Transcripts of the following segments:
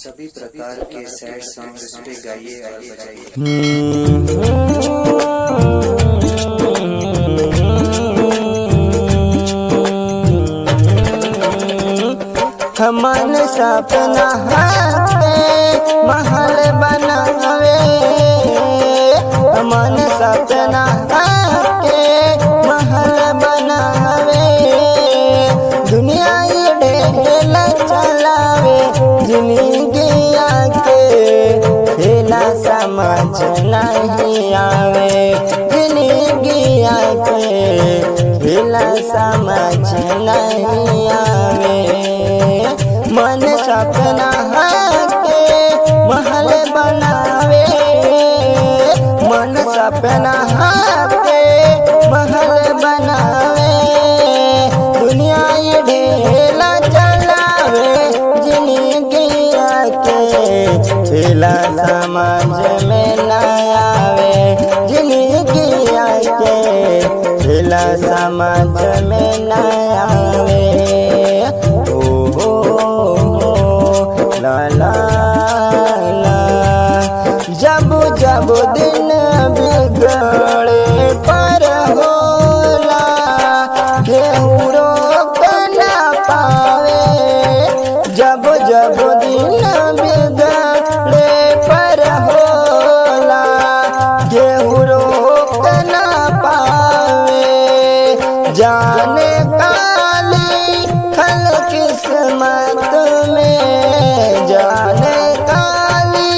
सभी प्रकार के सैड सॉन्ग्स इस पे गाइए और बजाइए। मन सपना पे महल बनावे, मन सपना के महल बनावे, दुनिया ये ढेल चलावे, जिंदगी के खेला समझ नहीं आवे, जिंदगी के खेला समझ नहीं आवे। मन सपना के महल बनावे, मन सपना के महल बनावे, दुनिया ये ढेला चलावे, जिंदगी के खेला समझ में न आवे, जिंदगी के खेला समझ में न आवे। ला ला ला जब जब दिन बिगड़े पर होला, केहू रोक न पावे, जब जब दिन बिगड़े पर होला, केहू रोक न पावे, जाने काली खल किस्मत में, जाने काली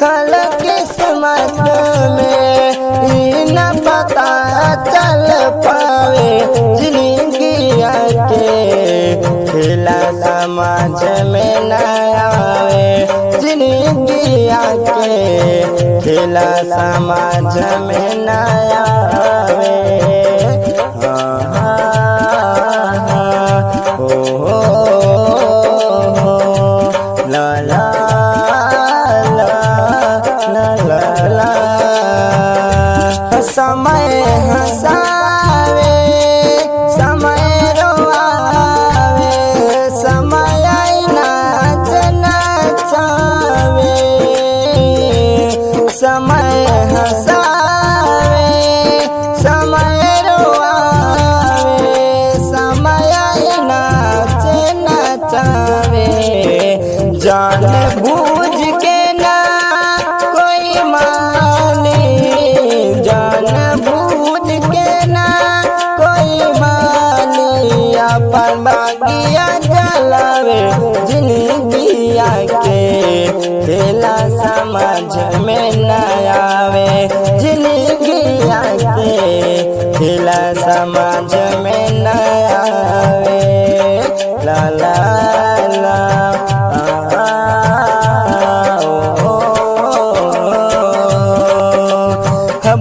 खल किस्मत में, न पता चल पावे, जिंदगी के खेला समझ में न आवे, जिंदगी के खेला समझ में न आवे। ला ला ला ला ला ला समय हंसावे, समय रोआवे, समय नाच नचावे, समय हंसावे, समय रोआवे, समय नाच नचावे, जान बूझ के ना कोई मानी, जान बूझ के ना कोई मानी, अपन बागिया जलावे, जिंदगी के खेला समझ में न आवे, जिंदगी के खेला समझ में न आवे। ला ला ला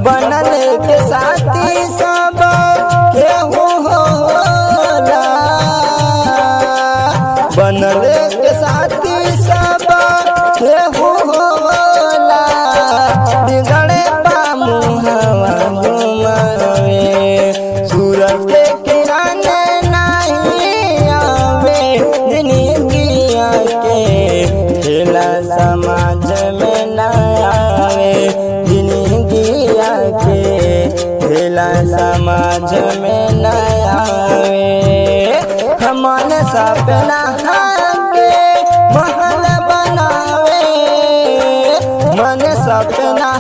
बनल के साथी सब केहू होला, बनल के साथी सब केहू होला, बिगड़े पामू हवा घुमावे, सूरज के किरण नहीं आवे, जिंदगी के खेला समझ में न आवे, जिंदगी के खेला समझ में न आवे। मन सपना के महल बनावे, मन सपना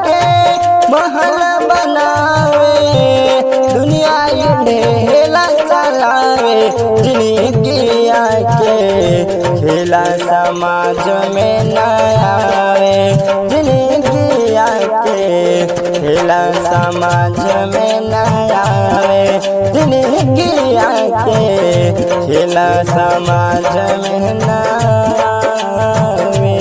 के महल बनावे, दुनिया ढेला चलावे, जिंदगी के खेला समझ में न आवे, जिंदगी के खेला समझ में न आवे, जिंदगी के खेला समझ में न आवे।